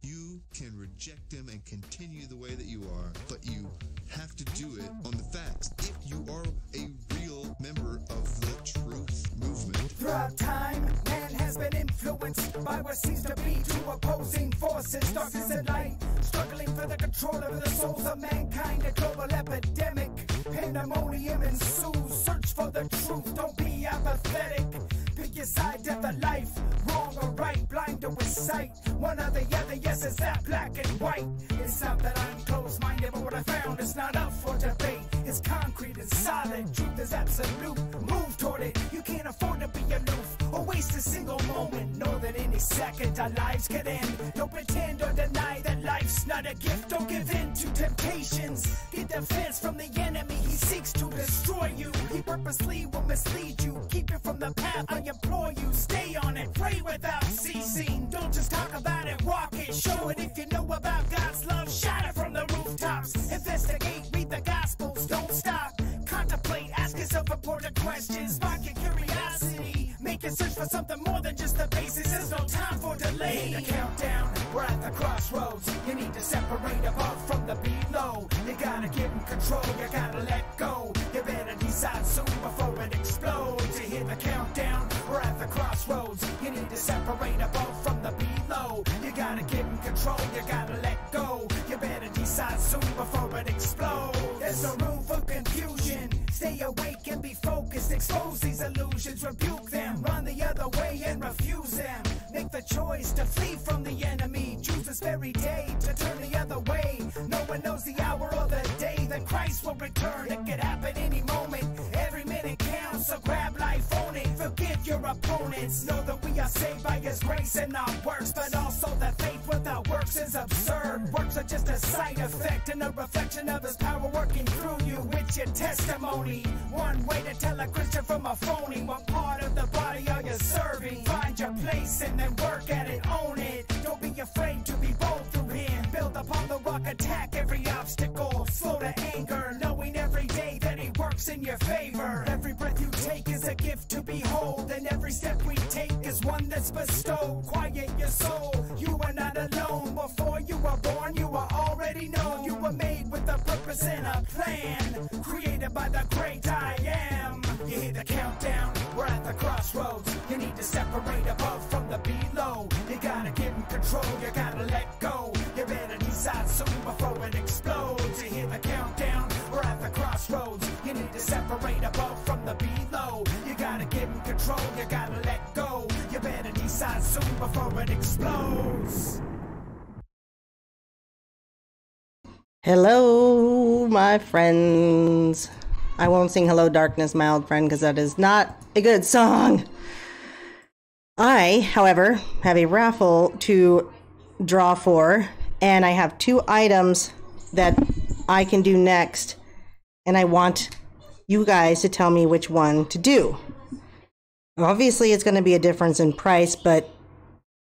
You can reject them and continue the way that you are, but you have to do it on the facts if you are a real member of the truth movement. Throughout time, man has been influenced by what seems to be two opposing forces, darkness and light, struggling for the control of the souls of mankind. A global epidemic, pandemonium ensues. Search for the truth, don't be apathetic. Pick your side, death or life, wrong or right, blind to with sight. One or the other, yes, it's that black and white. It's not that I'm close-minded, but what I found is not up for debate. It's concrete and solid, truth is absolute. Move toward it, you can't afford to be aloof or waste a single moment. Know that any second our lives could end. Don't pretend or deny that life's not a gift. Don't give in to temptations. Get defense from the enemy, he seeks to destroy you. He purposely will mislead you, keep you from the path. I implore you, stay on it, pray without ceasing. Don't just talk about it, walk it, show it. If you know about God's love, shout it from the rooftops. Investigate, read the Gospels, don't stop. Contemplate, ask yourself important questions. Spark your curiosity, make a search for something more than just the basics. There's no time for delay. The countdown, we're at the crossroads. You need to separate above from the below. You gotta get in control, you gotta let go. You better decide soon before it explodes. You hear the countdown, we're at the crossroads. You need to separate above from the below. You gotta get in control, you gotta let go. You better decide soon before it explodes. There's no room for confusion. Stay awake and be focused. Expose these illusions, rebuke them. Run the other way and refuse them. Make the choice to flee from the enemy. Choose this very day to turn the other way. No one knows the hour or the day that Christ will return. It could happen any moment. Every minute counts, so grab life, own it. Forgive your opponents. Know that we are saved by His grace and not works, but also that faith without works is absurd. Works are just a side effect and a reflection of His power working through you with your testimony. One way to tell a Christian from a phony. What part of the body are you serving? Find your place and then work at it, own it. Don't be afraid to be bold through Him. Build upon the rock, attack every obstacle. Slow to anger, knowing every day that He works in your favor. Every breath you take is a gift to behold, and every step we take is one that's bestowed. Quiet your soul, you are not alone. Before you were born, you were already known. You were made with a purpose and a plan, created by the great I Am. You hear the countdown, we're at the crossroads. You need to separate above from the below. You gotta get in control, you gotta let go. You better decide soon before it explodes. You hear the countdown, we're at the crossroads. You need to separate above from the below. You gotta get in control, you gotta let go. You better decide soon before it explodes. Hello, my friends. I won't sing Hello Darkness, my old friend, because that is not a good song. I, however, have a raffle to draw for, and I have 2 items that I can do next, and I want you guys to tell me which one to do. Obviously, it's going to be a difference in price, but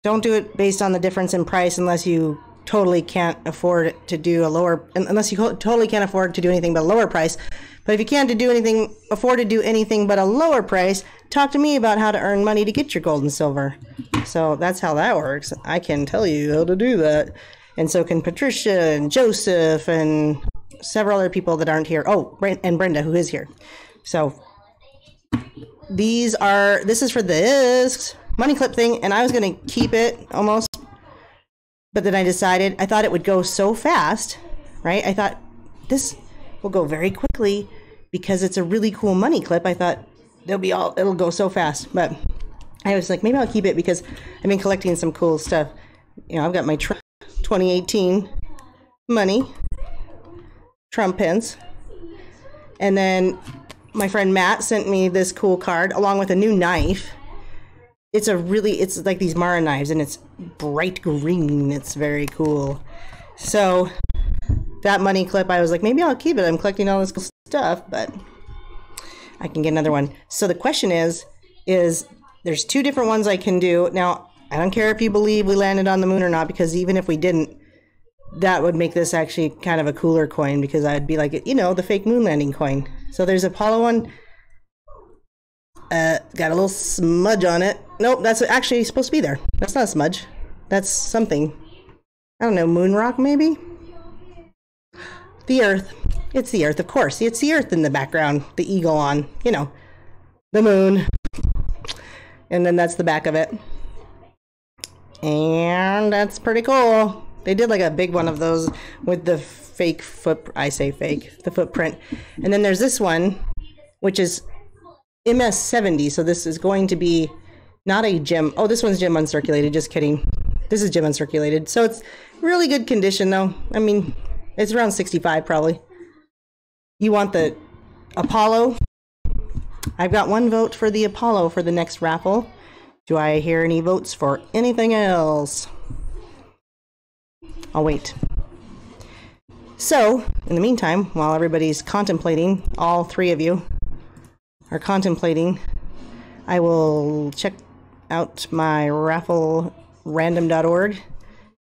don't do it based on the difference in price unless you totally can't afford to do a lower, unless you totally can't afford to do anything but a lower price. But if you can't afford to do anything but a lower price, talk to me about how to earn money to get your gold and silver. So that's how that works. I can tell you how to do that. And so can Patricia and Joseph and several other people that aren't here. Oh, and Brenda, who is here. So this is for this money clip thing, and I was going to keep it almost, but then I decided, I thought it would go so fast, right? I thought this will go very quickly because it's a really cool money clip. I thought it'll go so fast, but I was like, maybe I'll keep it because I've been collecting some cool stuff. You know, I've got my 2018 money, Trump pins, and then my friend Matt sent me this cool card along with a new knife. It's like these Mara knives, and it's bright green. It's very cool. So that money clip, I was like, maybe I'll keep it. I'm collecting all this cool stuff, but I can get another one. So the question is there's 2 different ones I can do. Now, I don't care if you believe we landed on the moon or not, because even if we didn't, that would make this actually kind of a cooler coin, because I'd be like, you know, the fake moon landing coin. So there's Apollo one. Got a little smudge on it. Nope, that's actually supposed to be there. That's not a smudge. That's something. I don't know, moon rock maybe? The Earth. It's the Earth, of course. It's the Earth in the background. The eagle on, you know, the moon. And then that's the back of it. And that's pretty cool. They did like a big one of those with the fake I say fake, the footprint. And then there's this one, which is MS-70. So this is going to be not a gem. Oh, this one's gem uncirculated. Just kidding. This is gem uncirculated. So it's really good condition though. I mean, it's around 65 probably. You want the Apollo? I've got 1 vote for the Apollo for the next raffle. Do I hear any votes for anything else? I'll wait. So, in the meantime, while everybody's contemplating, all 3 of you are contemplating, I will check out my raffle random.org.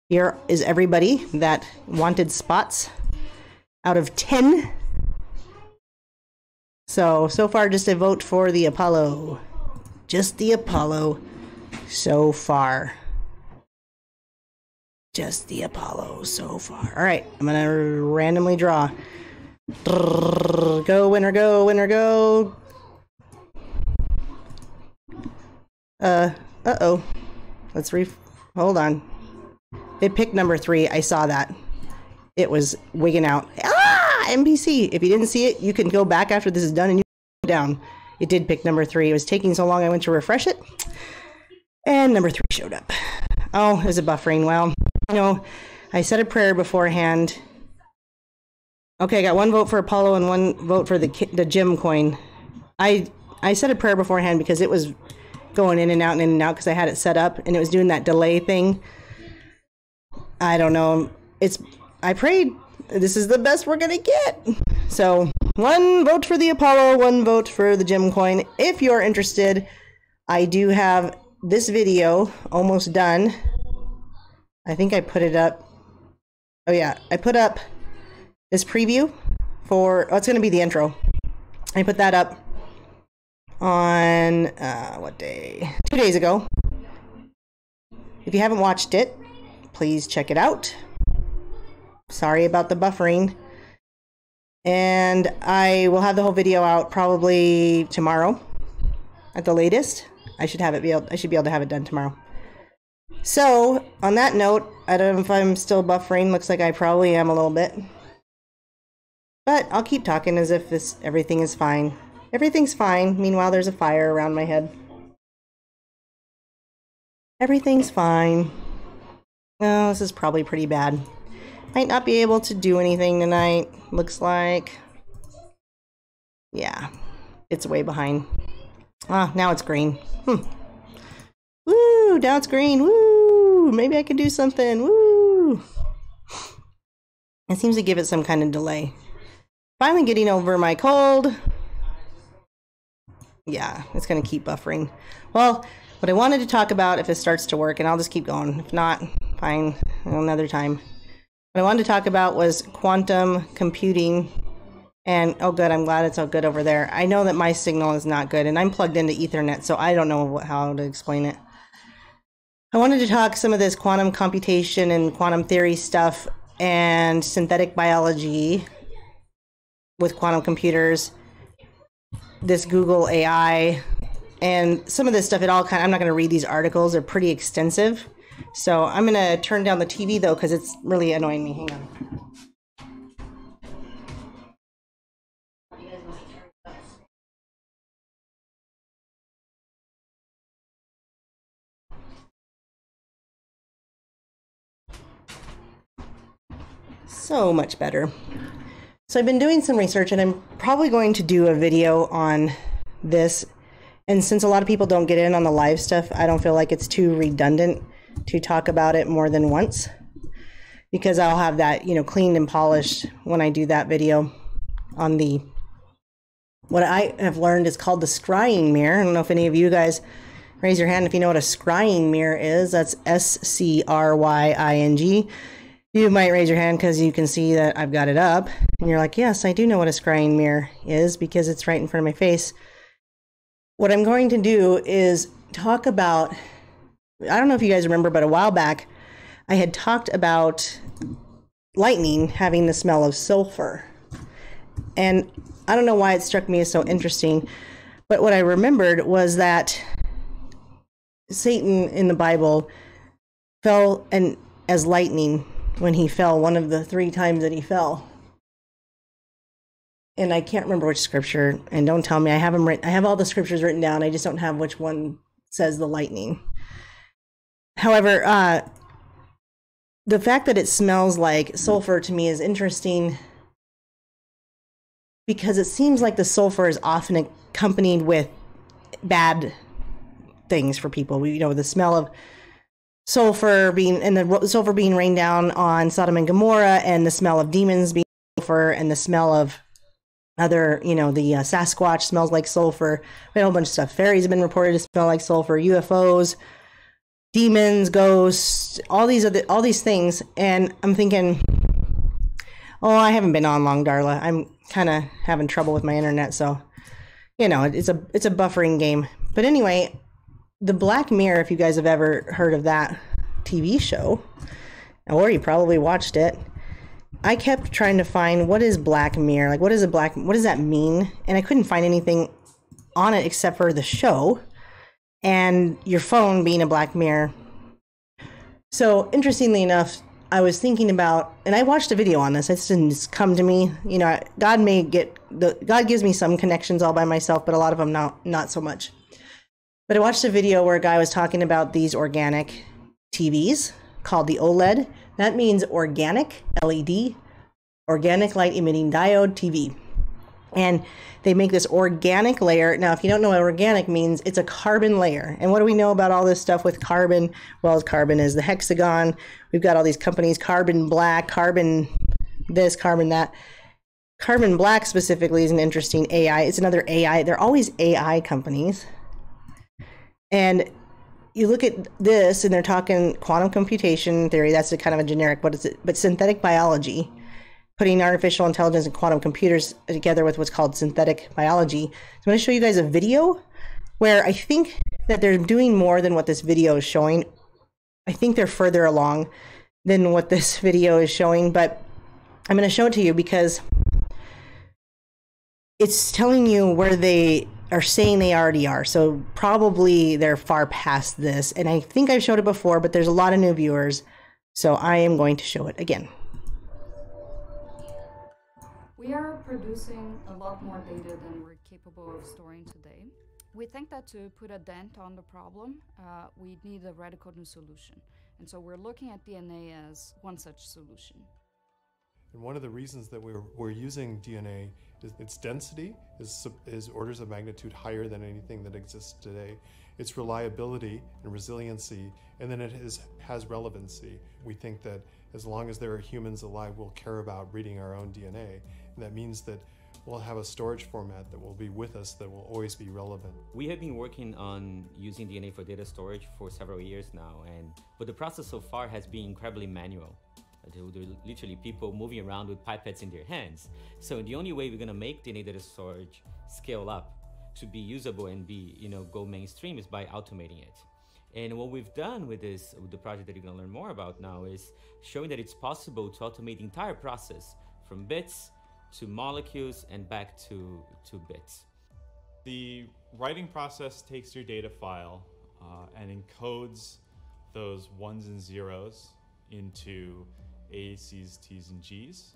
Here is everybody that wanted spots out of 10. So far just a vote for the Apollo. Just the Apollo so far. Just the Apollo so far. All right, I'm going to randomly draw. Go, winner, go, winner, go. Uh-oh. Let's hold on. They picked number 3. I saw that. It was wigging out. Ah, NPC. If you didn't see it, you can go back after this is done and you go down. It did pick number 3. It was taking so long I went to refresh it. And number 3 showed up. Oh, is it buffering? Well, you know, I said a prayer beforehand. Okay, I got 1 vote for Apollo and 1 vote for the gem coin. I said a prayer beforehand because it was going in and out and in and out because I had it set up and it was doing that delay thing. I don't know. I prayed this is the best we're gonna get. So 1 vote for the Apollo, 1 vote for the gem coin. If you're interested, I do have this video almost done. I think I put it up. Oh yeah, I put up this preview for, it's gonna be the intro. I put that up on, what day? 2 days ago. If you haven't watched it, please check it out. Sorry about the buffering. And I will have the whole video out probably tomorrow at the latest. I should be able to have it done tomorrow. So, on that note, I don't know if I'm still buffering. Looks like I probably am a little bit. But I'll keep talking as if everything is fine. Everything's fine. Meanwhile, there's a fire around my head. Everything's fine. Oh, this is probably pretty bad. Might not be able to do anything tonight, looks like. Yeah, it's way behind. Ah, now it's green. Woo, now it's green. Woo, maybe I can do something. Woo. It seems to give it some kind of delay. Finally getting over my cold. Yeah, it's going to keep buffering. Well, what I wanted to talk about, if it starts to work, and I'll just keep going. If not, fine, another time. What I wanted to talk about was quantum computing. And, oh good, I'm glad it's all good over there. I know that my signal is not good, and I'm plugged into Ethernet, so I don't know how to explain it. I wanted to talk some of this quantum computation and quantum theory stuff and synthetic biology with quantum computers, this Google AI, and some of this stuff, I'm not going to read these articles, they're pretty extensive. So I'm going to turn down the TV though, because it's really annoying me. Hang on. So much better. So I've been doing some research and I'm probably going to do a video on this. And since a lot of people don't get in on the live stuff, I don't feel like it's too redundant to talk about it more than once, because I'll have that, cleaned and polished when I do that video on what I have learned is called the scrying mirror. I don't know if any of you guys raise your hand if you know what a scrying mirror is. That's SCRYING. You might raise your hand because you can see that I've got it up. And you're like, yes, I do know what a scrying mirror is because it's right in front of my face. What I'm going to do is talk about, I don't know if you guys remember, but a while back, I had talked about lightning having the smell of sulfur. And I don't know why it struck me as so interesting, but what I remembered was that Satan in the Bible fell as lightning when he fell, one of the 3 times that he fell. And I can't remember which scripture, and don't tell me, I have all the scriptures written down, I just don't have which one says the lightning. However, the fact that it smells like sulfur to me is interesting because it seems like the sulfur is often accompanied with bad things for people. The smell of sulfur being rained down on Sodom and Gomorrah, and the smell of demons being sulfur, and the smell of other, the Sasquatch smells like sulfur. We had a whole bunch of stuff. Fairies have been reported to smell like sulfur, UFOs, demons, ghosts, all these things. And I'm thinking, oh, I haven't been on long, Darla. I'm kind of having trouble with my internet, so it's a buffering game. But anyway, the Black Mirror, if you guys have ever heard of that TV show, or you probably watched it, I kept trying to find what is Black Mirror, like what does that mean? And I couldn't find anything on it except for the show and your phone being a Black Mirror. So interestingly enough, I was thinking about, and I watched a video on this. It didn't just come to me. God gives me some connections all by myself, but a lot of them not so much. But I watched a video where a guy was talking about these organic TVs called the OLED. That means organic, LED, organic light emitting diode TV. And they make this organic layer. Now, if you don't know what organic means, it's a carbon layer. And what do we know about all this stuff with carbon? Well, carbon is the hexagon. We've got all these companies, carbon black, carbon this, carbon that. Carbon black specifically is an interesting AI. It's another AI. They're always AI companies. And you look at this and they're talking quantum computation theory. That's kind of a generic, but synthetic biology, putting artificial intelligence and quantum computers together with what's called synthetic biology. So I'm going to show you guys a video where I think that they're doing more than what this video is showing. I think they're further along than what this video is showing, but I'm going to show it to you because it's telling you where they are saying they already are. So probably they're far past this. And I think I've showed it before, but there's a lot of new viewers. So I am going to show it again. We are producing a lot more data than we're capable of storing today. We think that to put a dent on the problem, we need a radical new solution. And so we're looking at DNA as one such solution. And one of the reasons that we're using DNA is its density is orders of magnitude higher than anything that exists today. Its reliability and resiliency, and then it has relevancy. We think that as long as there are humans alive, we'll care about reading our own DNA. And that means that we'll have a storage format that will be with us that will always be relevant. We have been working on using DNA for data storage for several years now, but the process so far has been incredibly manual. There are literally people moving around with pipettes in their hands. So the only way we're going to make DNA data storage scale up to be usable and go mainstream is by automating it. And what we've done with the project that you're going to learn more about now, is showing that it's possible to automate the entire process from bits to molecules and back to bits. The writing process takes your data file and encodes those ones and zeros into ACs, Ts, and Gs.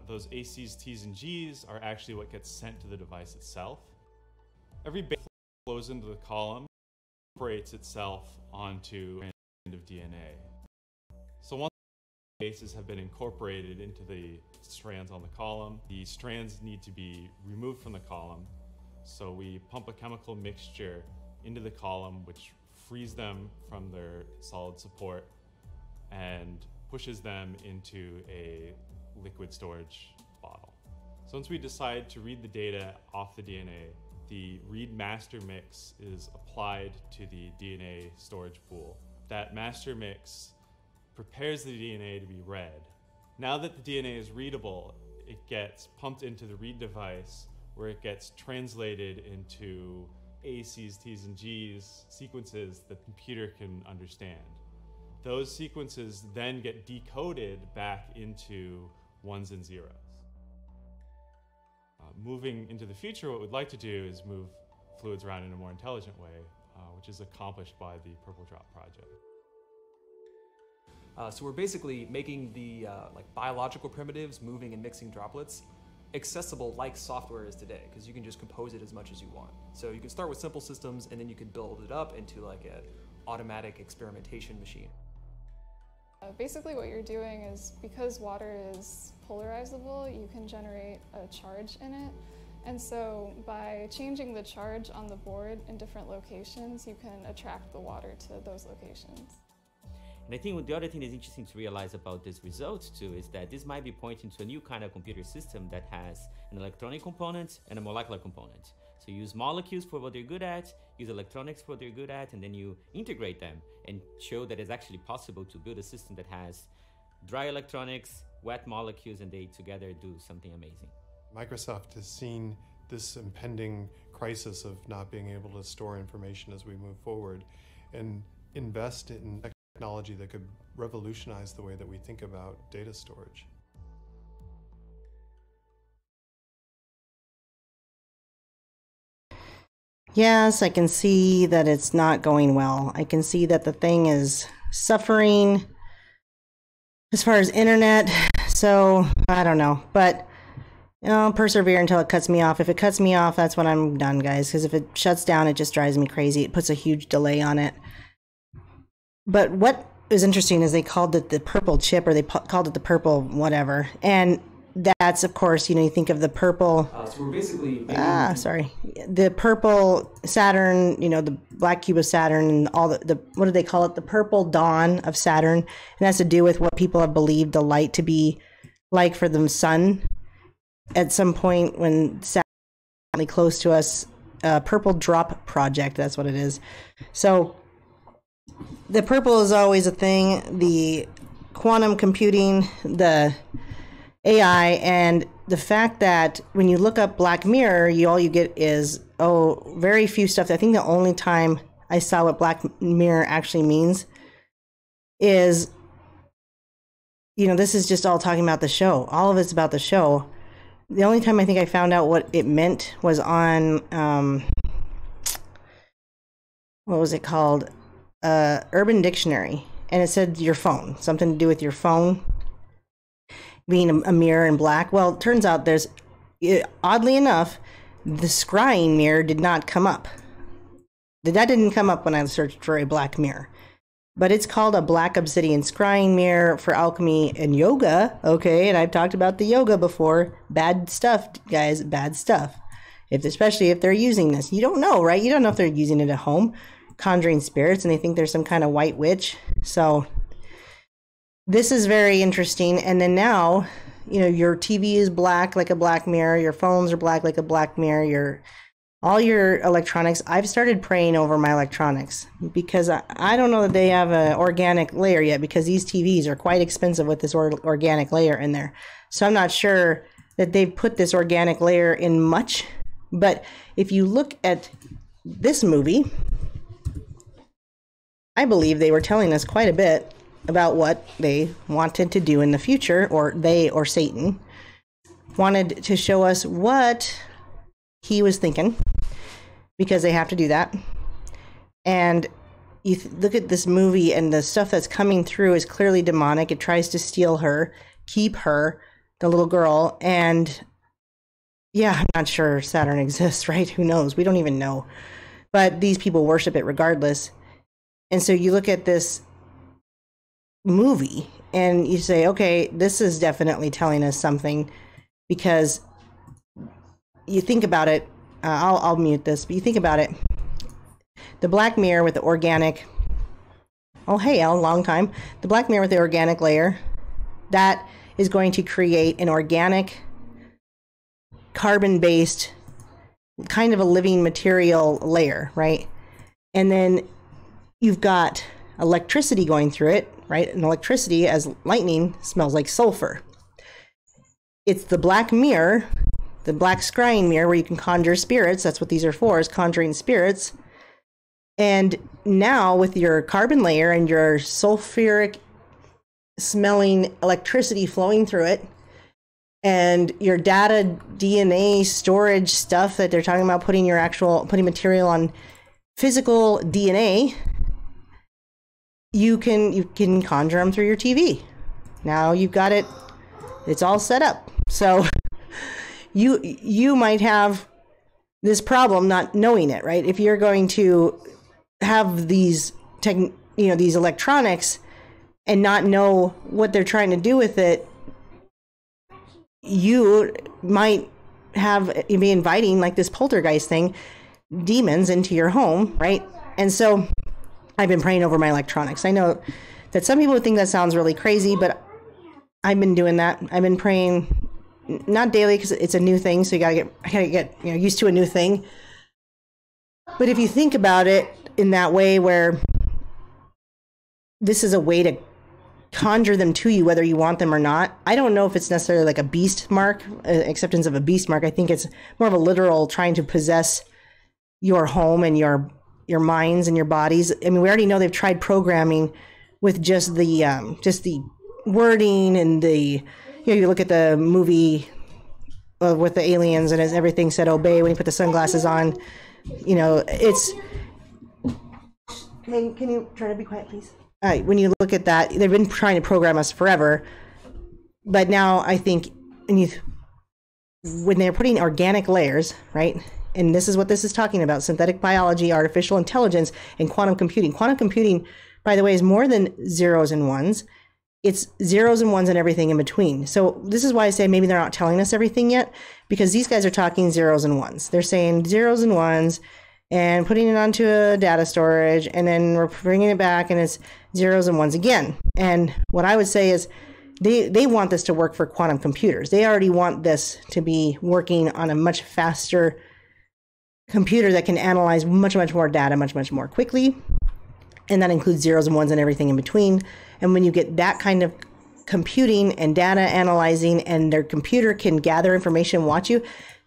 Those ACs, Ts, and Gs are actually what gets sent to the device itself. Every bit flows into the column, incorporates itself onto an end of DNA. So once the bases have been incorporated into the strands on the column, the strands need to be removed from the column. So we pump a chemical mixture into the column, which frees them from their solid support and pushes them into a liquid storage bottle. So once we decide to read the data off the DNA, the read master mix is applied to the DNA storage pool. That master mix prepares the DNA to be read. Now that the DNA is readable, it gets pumped into the read device, where it gets translated into ACs, Ts, and Gs sequences that the computer can understand. those sequences then get decoded back into ones and zeros. Moving into the future, what we'd like to do is move fluids around in a more intelligent way, which is accomplished by the Purple Drop project. So we're basically making the like biological primitives, moving and mixing droplets, accessible like software is today, because you can just compose it as much as you want. So you can start with simple systems, and then you can build it up into like an automatic experimentation machine. Basically what you're doing is, because water is polarizable, you can generate a charge in it. And so by changing the charge on the board in different locations, you can attract the water to those locations. And I think the other thing that's interesting to realize about these results too is that this might be pointing to a new kind of computer system that has an electronic component and a molecular component. So you use molecules for what they're good at, use electronics for what they're good at, and then you integrate them and show that it's actually possible to build a system that has dry electronics, wet molecules, and they together do something amazing. Microsoft has seen this impending crisis of not being able to store information as we move forward and invest in technology that could revolutionize the way that we think about data storage. Yes, I can see that it's not going well. I can see that the thing is suffering as far as internet. So I don't know, but I'll persevere until it cuts me off. If it cuts me off, that's when I'm done, guys. Because if it shuts down, it just drives me crazy. It puts a huge delay on it. But what is interesting is they called it the purple chip, or they called it the purple whatever. And that's, of course, you know, you think of the purple. So we're basically the purple Saturn, you know, the black cube of Saturn, and all the what do they call it? The purple dawn of Saturn. And it has to do with what people have believed the light to be like for the sun at some point when Saturn was really close to us. Purple drop project, that's what it is. So the purple is always a thing. The quantum computing, the AI, and the fact that when you look up Black Mirror, all you get is, very few stuff. I think the only time I saw what Black Mirror actually means is, you know, this is just all talking about the show. All of it's about the show. The only time I think I found out what it meant was on, what was it called? Urban Dictionary. And it said your phone, something to do with your phone being a mirror in black. Well, it turns out there's, oddly enough, the scrying mirror did not come up. That didn't come up when I searched for a black mirror. But it's called a black obsidian scrying mirror for alchemy and yoga. Okay, and I've talked about the yoga before. Bad stuff, guys, bad stuff. Especially if they're using this. You don't know, right? You don't know if they're using it at home, conjuring spirits, and they think there's some kind of white witch. So this is very interesting. And then now, you know, your TV is black like a black mirror. Your phones are black like a black mirror. All your electronics. I've started praying over my electronics because I don't know that they have an organic layer yet, because these TVs are quite expensive with this organic layer in there. So I'm not sure that they've put this organic layer in much. But if you look at this movie, I believe they were telling us quite a bit about what they wanted to do in the future, or they, or Satan, wanted to show us what he was thinking, because they have to do that. And you look at this movie, and the stuff that's coming through is clearly demonic. It tries to steal her, keep her, the little girl. And yeah, I'm not sure Saturn exists, right? Who knows? We don't even know. But these people worship it regardless. And so you look at this movie and you say, okay, this is definitely telling us something, because you think about it. I'll mute this, but you think about it. The black mirror with the organic. Oh, hey, Al, long time. The black mirror with the organic layer, that is going to create an organic, carbon-based, kind of a living material layer, right? And then you've got electricity going through it, right? And electricity, as lightning, smells like sulfur. It's the black mirror, the black scrying mirror, where you can conjure spirits. That's what these are for, is conjuring spirits. And now with your carbon layer and your sulfuric smelling electricity flowing through it, and your data DNA storage stuff that they're talking about, putting material on physical DNA, you can conjure them through your TV. Now you've got it, it's all set up. So you might have this problem not knowing it, right? If you're going to have these these electronics and not know what they're trying to do with it, you might be inviting, like this poltergeist thing, demons into your home, right? And so I've been praying over my electronics. I know that some people would think that sounds really crazy, but I've been doing that. I've been praying, not daily because it's a new thing, so I gotta get used to a new thing. But if you think about it in that way, where this is a way to conjure them to you, whether you want them or not. I don't know if it's necessarily like a beast mark, acceptance of a beast mark. I think it's more of a literal trying to possess your home and your minds and your bodies. I mean, we already know they've tried programming with just the wording and you look at the movie with the aliens and everything said obey when you put the sunglasses on. It's. Can you try to be quiet, please? When you look at that, they've been trying to program us forever. But now I think when they're putting organic layers, right? And this is what this is talking about: synthetic biology, artificial intelligence, and quantum computing. Quantum computing, by the way, is more than zeros and ones. It's zeros and ones and everything in between. So this is why I say maybe they're not telling us everything yet, because these guys are talking zeros and ones. They're saying zeros and ones and putting it onto a data storage, and then we're bringing it back and it's zeros and ones again. And what I would say is they want this to work for quantum computers. They already want this to be working on a much faster computer that can analyze much, much more data, much, much more quickly. And that includes zeros and ones and everything in between. And when you get that kind of computing and data analyzing, and their computer can gather information, watch you,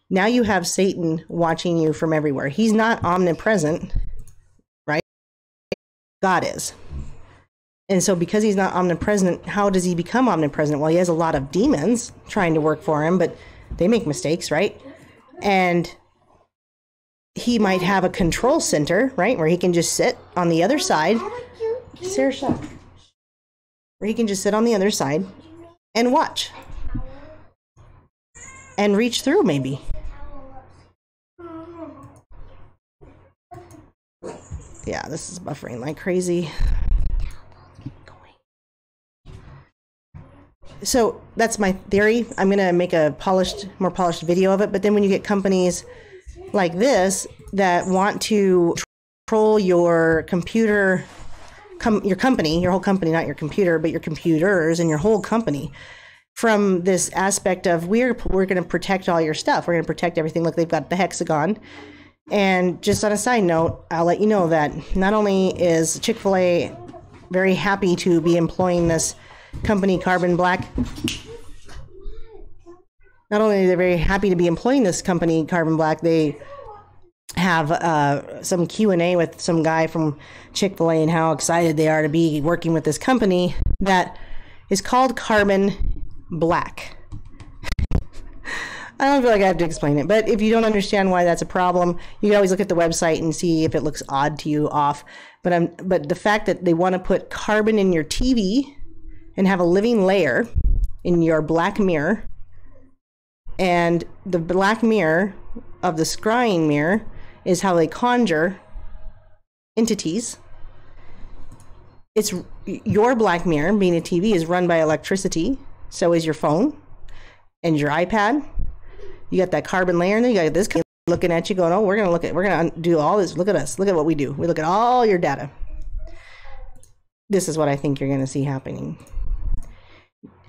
now you have Satan watching you from everywhere. He's not omnipresent, right? God is. And so because he's not omnipresent, how does he become omnipresent? Well, he has a lot of demons trying to work for him, but they make mistakes, right? And he might have a control center, right, where he can just sit on the other side. Sarah, shut up. Where he can just sit on the other side and watch. And reach through, maybe. Yeah, this is buffering like crazy. So that's my theory. I'm going to make a more polished video of it. But then when you get companies like this that want to control your computer, your company, your whole company, not your computer, but your computers and your whole company, from this aspect of we're going to protect all your stuff. We're going to protect everything. Look, they've got the hexagon. And just on a side note, I'll let you know that not only is Chick-fil-A very happy to be employing this company, Carbon Black, not only are they very happy to be employing this company, Carbon Black, they have some Q&A with some guy from Chick-fil-A and how excited they are to be working with this company that is called Carbon Black. I don't feel like I have to explain it, but if you don't understand why that's a problem, you can always look at the website and see if it looks odd to you, off. But the fact that they want to put carbon in your TV and have a living layer in your black mirror, and the black mirror of the scrying mirror is how they conjure entities. It's your black mirror, being a TV, is run by electricity. So is your phone and your iPad. You got that carbon layer in there. You got this guy looking at you going, oh, we're going to do all this. Look at us. Look at what we do. We look at all your data. This is what I think you're going to see happening.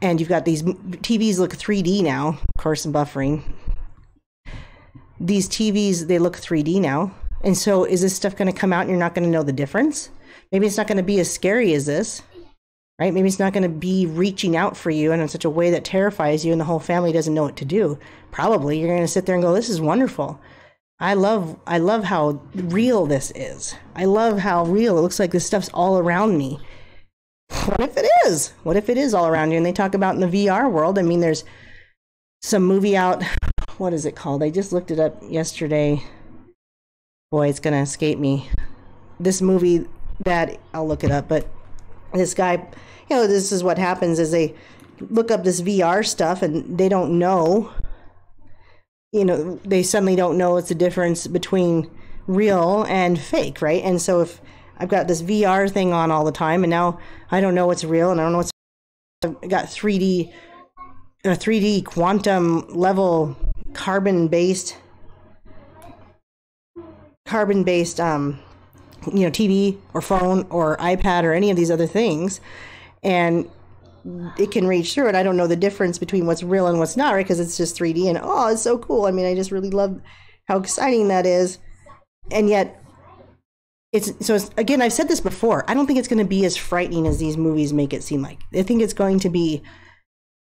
And you've got these TVs look 3D now. Of course, buffering. These TVs, they look 3D now. And so is this stuff going to come out and you're not going to know the difference? Maybe it's not going to be as scary as this. Right? Maybe it's not going to be reaching out for you and in such a way that terrifies you and the whole family doesn't know what to do. Probably you're going to sit there and go, this is wonderful. I love how real this is. I love how real it looks like this stuff's all around me. What if it is? What if it is all around you? And they talk about in the VR world. I mean, there's some movie out. What is it called? I just looked it up yesterday. Boy, it's going to escape me. This movie that, I'll look it up, but this guy, this is what happens is they look up this VR stuff and they don't know, they suddenly don't know it's the difference between real and fake, right? And so if I've got this VR thing on all the time and now I don't know what's real and I don't know what's, I've got 3D quantum level carbon-based TV or phone or iPad or any of these other things, and it can reach through it. I don't know the difference between what's real and what's not, right? Because it's just 3D and it's so cool. I mean, I just really love how exciting that is. And yet again, I've said this before, I don't think it's going to be as frightening as these movies make it seem like. I think it's going to be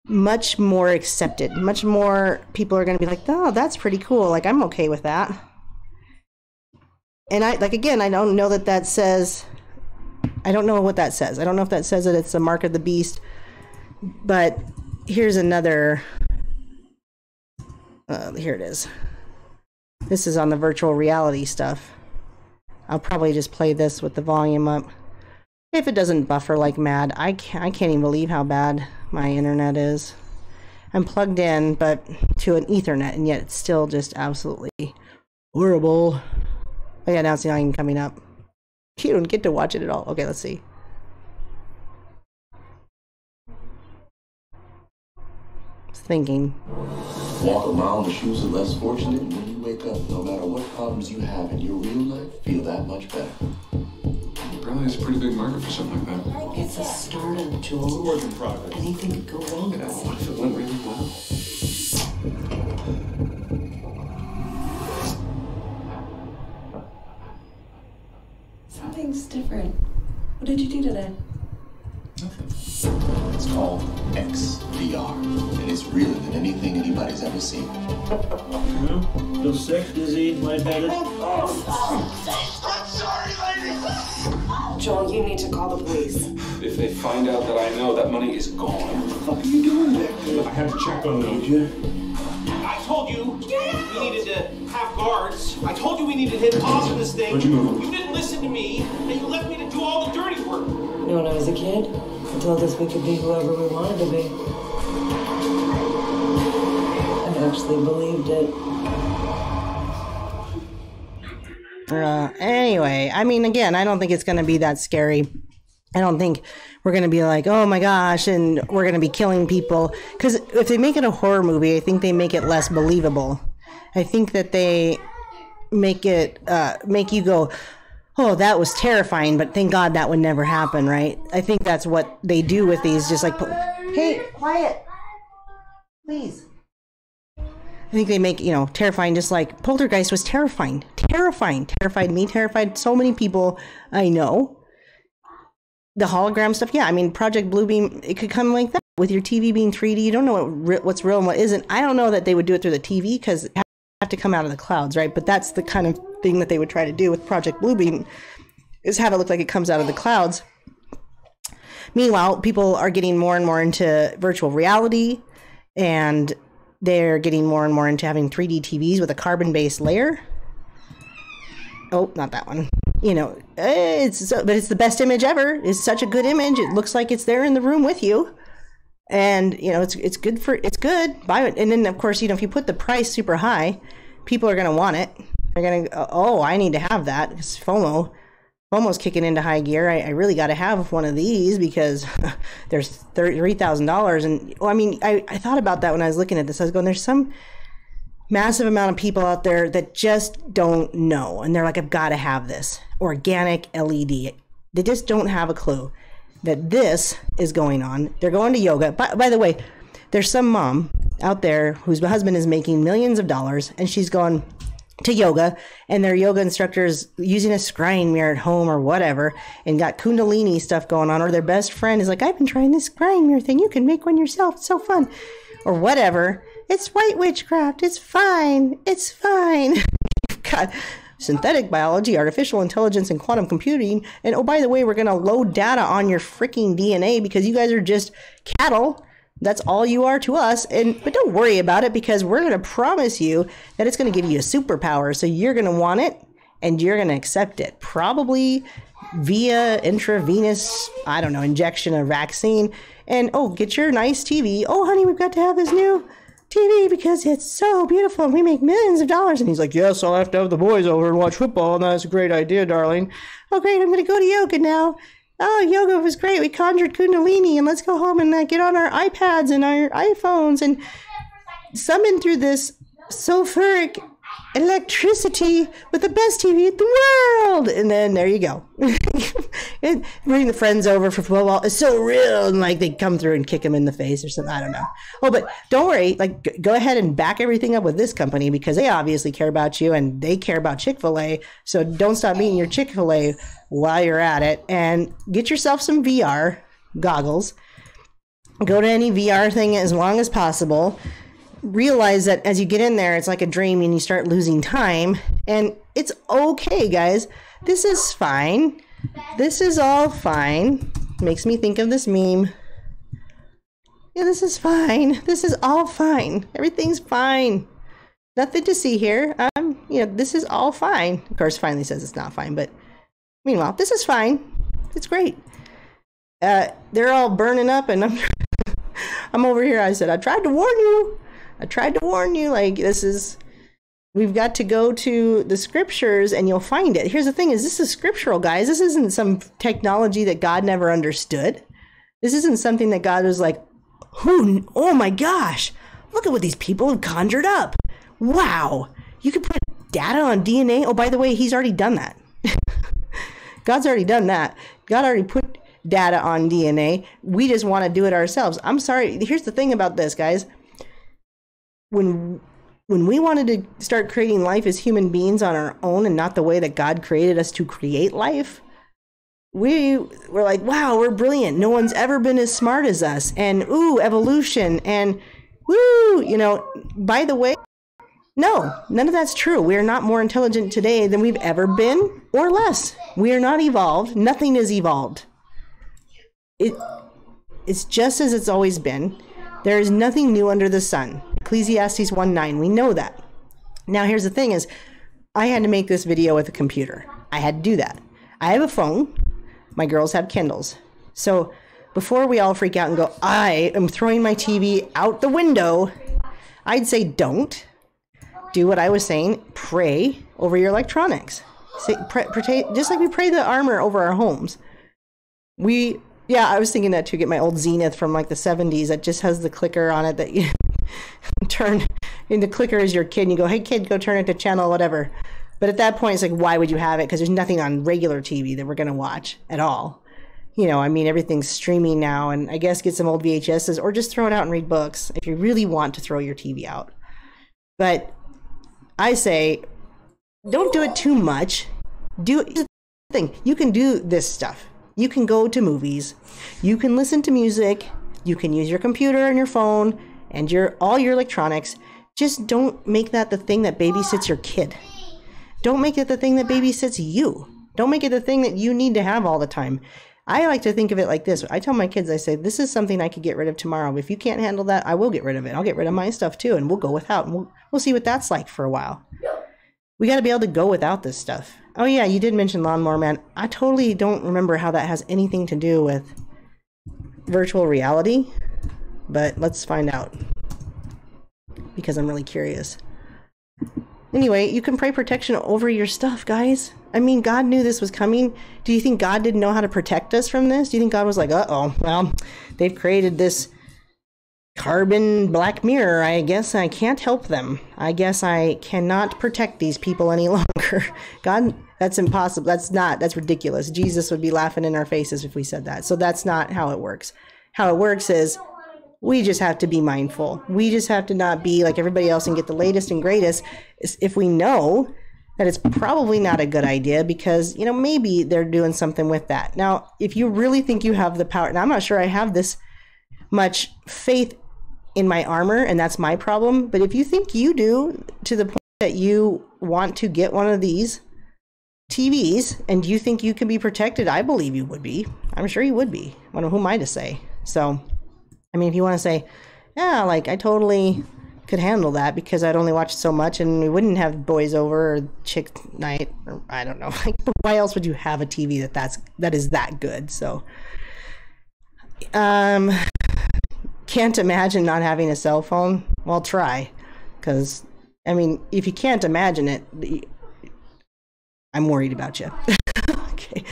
much more accepted. Much more people are going to be like, oh, that's pretty cool. Like, I'm okay with that. And I don't know that says, I don't know what that says. I don't know if that says that it's the mark of the beast. But here's another, here it is. This is on the virtual reality stuff. I'll probably just play this with the volume up. If it doesn't buffer like mad, I can't even believe how bad my internet is. I'm plugged in, but to an Ethernet, and yet it's still just absolutely horrible. Oh yeah, now it's not even coming up. You don't get to watch it at all. Okay, let's see. It's thinking. Walk around the shoes of less fortunate, and when you wake up, no matter what problems you have in your real life, feel that much better. Probably has a pretty big market for something like that. It's a startup, Joel. It's a work in progress. Anything could go wrong. Yeah, what if it went really well? Something's different. What did you do today? Nothing. It's called XVR, and it's realer than anything anybody's ever seen. Feel sick, dizzy, lightheaded? I'm sorry, lady! Joel, you need to call the police. If they find out that I know, that money is gone. What the fuck are you doing there? I had to check on them. Did you? I told you we needed to have guards. I told you we needed to hit pause on this thing. Where'd you move them? You didn't listen to me, and you left me to do all the dirty work. When I was a kid, they told us we could be whoever we wanted to be. I actually believed it. Anyway, I mean, again, I don't think it's going to be that scary. I don't think we're going to be like, oh my gosh, and we're going to be killing people. Because if they make it a horror movie, I think they make it less believable. I think that they make it, make you go, oh, that was terrifying, but thank God that would never happen, right? I think that's what they do with these, just like, hey, quiet, please. I think they make, terrifying, just like Poltergeist was terrifying. Terrified me, terrified so many people I know. The hologram stuff, yeah, I mean, Project Bluebeam, it could come like that. With your TV being 3D, you don't know what's real and what isn't. I don't know that they would do it through the TV because it have to come out of the clouds, right? But that's the kind of thing that they would try to do with Project Bluebeam, is have it look like it comes out of the clouds. Meanwhile, people are getting more and more into virtual reality, and they're getting more and more into having 3D TVs with a carbon-based layer. Oh, not that one. But it's the best image ever. It's such a good image. It looks like it's there in the room with you. And, it's good. Buy it. And then, of course, if you put the price super high, people are going to want it. They're going to, oh, I need to have that. Because FOMO's kicking into high gear. I really got to have one of these because there's $3,000. And, I thought about that when I was looking at this. I was going, there's some massive amount of people out there that just don't know. And they're like, I've got to have this organic LED. They just don't have a clue that this is going on. They're going to yoga. By the way, there's some mom out there whose husband is making millions of dollars, and she's gone to yoga, and their yoga instructor's using a scrying mirror at home or whatever, and got Kundalini stuff going on, or their best friend is like, I've been trying this scrying mirror thing. You can make one yourself. It's so fun. Or whatever. It's white witchcraft. It's fine. It's fine. You've God. Synthetic biology, artificial intelligence, and quantum computing. And oh, by the way, we're going to load data on your freaking DNA because you guys are just cattle. That's all you are to us. But don't worry about it because we're going to promise you that it's going to give you a superpower. So you're going to want it and you're going to accept it. Probably via intravenous, I don't know, injection of vaccine. And oh, get your nice TV. Oh, honey, we've got to have this new TV because it's so beautiful and we make millions of dollars. And he's like, yes, I'll have to have the boys over and watch football. And that's a great idea, darling. Oh, great. I'm going to go to yoga now. Oh, yoga was great. We conjured Kundalini and let's go home and get on our iPads and our iPhones and summon through this sulfuric electricity with the best TV in the world. And then there you go. And bring the friends over for football. It's so real. And like they come through and kick him in the face or something. I don't know. Oh, but don't worry. Like go ahead and back everything up with this company because they obviously care about you and they care about Chick-fil-A. So don't stop eating your Chick-fil-A while you're at it and get yourself some VR goggles. Go to any VR thing as long as possible. Realize that as you get in there, it's like a dream and you start losing time. And it's okay, guys. This is fine. This is all fine. Makes me think of this meme. Yeah, this is fine. This is all fine. Everything's fine. Nothing to see here. This is all fine. Of course, finally says it's not fine, but meanwhile, this is fine. It's great. They're all burning up and I'm over here. I said, I tried to warn you. I tried to warn you. Like, we've got to go to the scriptures and you'll find it. Here's the thing is this is scriptural, guys. This isn't some technology that God never understood. This isn't something that God was like, oh my gosh, look at what these people have conjured up. Wow. You could put data on DNA. Oh, by the way, he's already done that. God's already done that. God already put data on DNA. We just want to do it ourselves. I'm sorry. Here's the thing about this, guys. When we wanted to start creating life as human beings on our own and not the way that God created us to create life, we were like, wow, we're brilliant. No one's ever been as smart as us. And ooh, evolution and woo, by the way, no, none of that's true. We are not more intelligent today than we've ever been or less. We are not evolved. Nothing is evolved. It's just as it's always been. There is nothing new under the sun. Ecclesiastes 1:9. We know that. Now, here's the thing is, I had to make this video with a computer. I had to do that. I have a phone. My girls have Kindles. So before we all freak out and go, I am throwing my TV out the window, I'd say don't. Do what I was saying. Pray over your electronics. Just like we pray the armor over our homes. Yeah, I was thinking that too. Get my old Zenith from like the 70s that just has the clicker on it that you turn. And the clicker is your kid and you go, hey kid, go turn it to channel whatever. But at that point, it's like, why would you have it? Because there's nothing on regular TV that we're going to watch at all. Everything's streaming now. And I guess get some old VHSs or just throw it out and read books if you really want to throw your TV out. But I say, don't do it too much. Here's the thing. You can do this stuff. You can go to movies, you can listen to music, you can use your computer and your phone and all your electronics. Just don't make that the thing that babysits your kid. Don't make it the thing that babysits you. Don't make it the thing that you need to have all the time. I like to think of it like this. I tell my kids, I say, this is something I could get rid of tomorrow. If you can't handle that, I will get rid of it. I'll get rid of my stuff too, and we'll go without, and we'll see what that's like for a while. We got to be able to go without this stuff. Oh yeah, you did mention Lawnmower Man. I totally don't remember how that has anything to do with virtual reality, but let's find out because I'm really curious. Anyway, you can pray protection over your stuff, guys. I mean, God knew this was coming. Do you think God didn't know how to protect us from this? Do you think God was like, uh-oh, well, they've created this carbon black mirror. I guess I can't help them. I guess I cannot protect these people any longer. God, that's impossible. That's ridiculous. Jesus would be laughing in our faces if we said that. So that's not how it works. How it works is we just have to be mindful. We just have to not be like everybody else and get the latest and greatest. If we know that it's probably not a good idea because, maybe they're doing something with that. Now, if you really think you have the power, and I'm not sure I have this much faith in my armor, and that's my problem, but if you think you do to the point that you want to get one of these TVs and you think you can be protected, I believe you would be. I'm sure you would be. Who am I to say? So, I mean, if you want to say, yeah, like I totally could handle that because I'd only watch so much and we wouldn't have boys over or chick night or I don't know. Like, why else would you have a TV that is that good? So, can't imagine not having a cell phone. Well, try, because I mean, if you can't imagine it, I'm worried about you. Okay.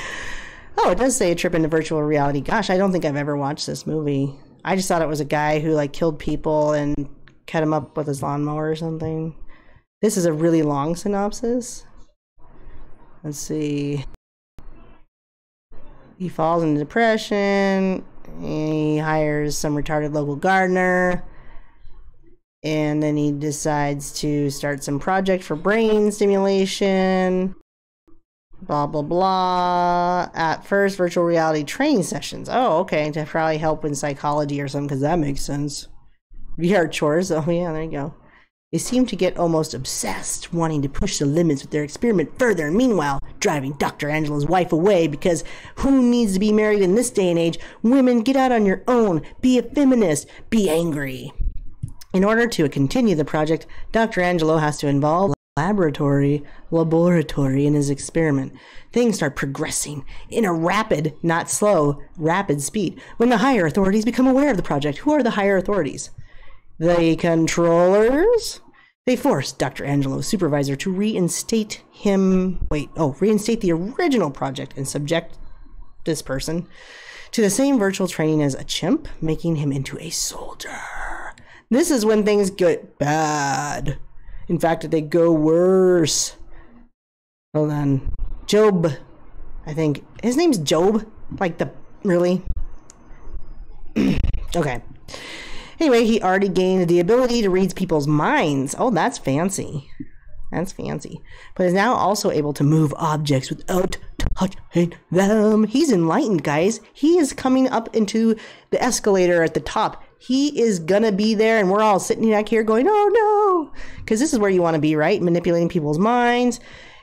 Oh, it does say a trip into virtual reality. Gosh, I don't think I've ever watched this movie. I just thought it was a guy who like killed people and cut him up with his lawnmower or something. This is a really long synopsis. Let's see. He falls into depression. He hires some retarded local gardener. And then he decides to start some project for brain stimulation. Blah, blah, blah. At first, virtual reality training sessions. Oh, okay. To probably help in psychology or something, because that makes sense. VR chores. Oh, yeah, there you go. They seem to get almost obsessed, wanting to push the limits with their experiment further. And meanwhile, driving Dr. Angelo's wife away because who needs to be married in this day and age? Women, get out on your own. Be a feminist. Be angry. In order to continue the project, Dr. Angelo has to involve laboratory in his experiment. Things start progressing in a rapid, not slow, rapid speed. When the higher authorities become aware of the project, who are the higher authorities? The controllers? They force Dr. Angelo's supervisor to reinstate the original project and subject this person to the same virtual training as a chimp, making him into a soldier. This is when things get bad. In fact, they go worse. Hold on. Job. I think. His name's Job? Really? Okay. Anyway, he already gained the ability to read people's minds. Oh, that's fancy. That's fancy. But is now also able to move objects without touching them. He's enlightened, guys. He is coming up into the escalator at the top. He is gonna be there, and we're all sitting back here going, oh no! Because this is where you want to be, right? Manipulating people's minds.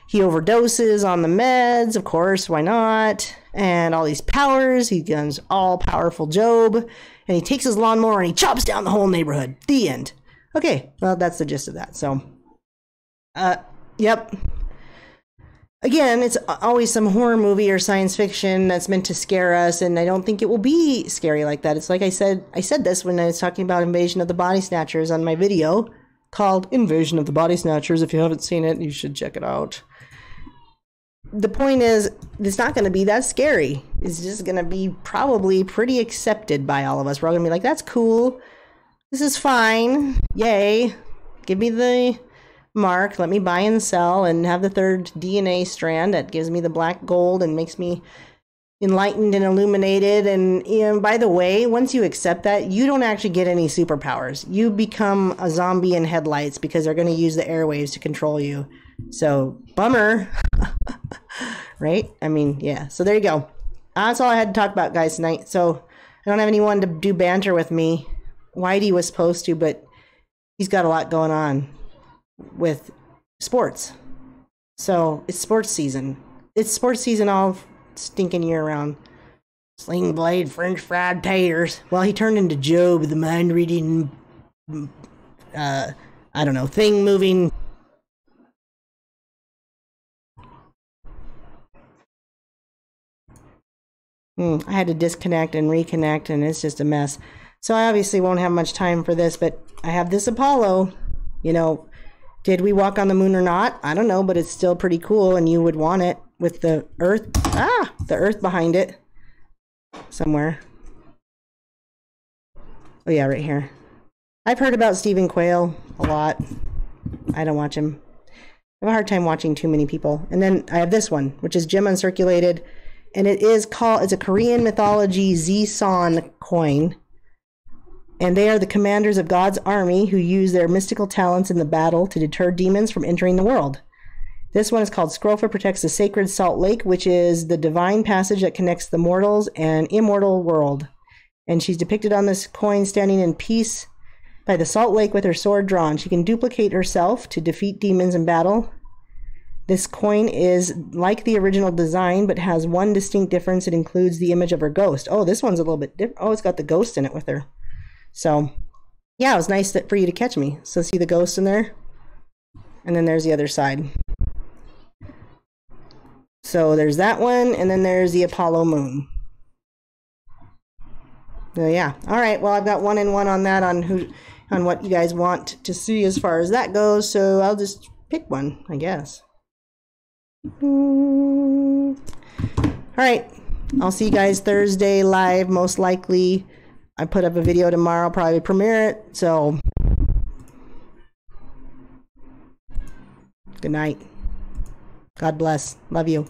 He overdoses on the meds, of course, why not? And all these powers. He becomes all-powerful Job. And he takes his lawnmower and he chops down the whole neighborhood. The end. Okay, well, that's the gist of that. So, yep. Again, it's always some horror movie or science fiction that's meant to scare us, and I don't think it will be scary like that. It's like I said this when I was talking about Invasion of the Body Snatchers on my video called Invasion of the Body Snatchers. If you haven't seen it, you should check it out. The point is, it's not going to be that scary. It's just going to be probably pretty accepted by all of us. We're all going to be like, that's cool. This is fine. Yay. Give me the mark. Let me buy and sell and have the third DNA strand that gives me the black gold and makes me enlightened and illuminated. And by the way, once you accept that, you don't actually get any superpowers. You become a zombie in headlights because they're going to use the airwaves to control you. So, bummer. Right? I mean, yeah. So there you go. That's all I had to talk about, guys, tonight. So I don't have anyone to do banter with me. Whitey was supposed to, but he's got a lot going on with sports. So it's sports season. It's sports season all stinking year round. Sling blade, French fried taters. Well, he turned into Job, the mind-reading, thing-moving. I had to disconnect and reconnect, and it's just a mess. So I obviously won't have much time for this, but I have this Apollo. You know, did we walk on the moon or not? I don't know, but it's still pretty cool, and you would want it with the Earth. The Earth behind it. Somewhere. Oh yeah, right here. I've heard about Stephen Quayle a lot. I don't watch him. I have a hard time watching too many people. And then I have this one, which is Gem Uncirculated. And it's a Korean mythology Zisan coin. And they are the commanders of God's army who use their mystical talents in the battle to deter demons from entering the world. This one is called Scrofa protects the sacred salt lake, which is the divine passage that connects the mortals and immortal world. And she's depicted on this coin standing in peace by the salt lake with her sword drawn. She can duplicate herself to defeat demons in battle. This coin is like the original design, but has one distinct difference. It includes the image of her ghost. Oh, this one's a little bit different. Oh, it's got the ghost in it with her. So, yeah, it was nice for you to catch me. So see the ghost in there? And then there's the other side. So there's that one, and then there's the Apollo moon. So yeah. All right, well, I've got 1 and 1 on that, on what you guys want to see as far as that goes, so I'll just pick one, I guess. All right, I'll see you guys Thursday live, most likely. I put up a video tomorrow, probably premiere it, so good night. God bless. Love you.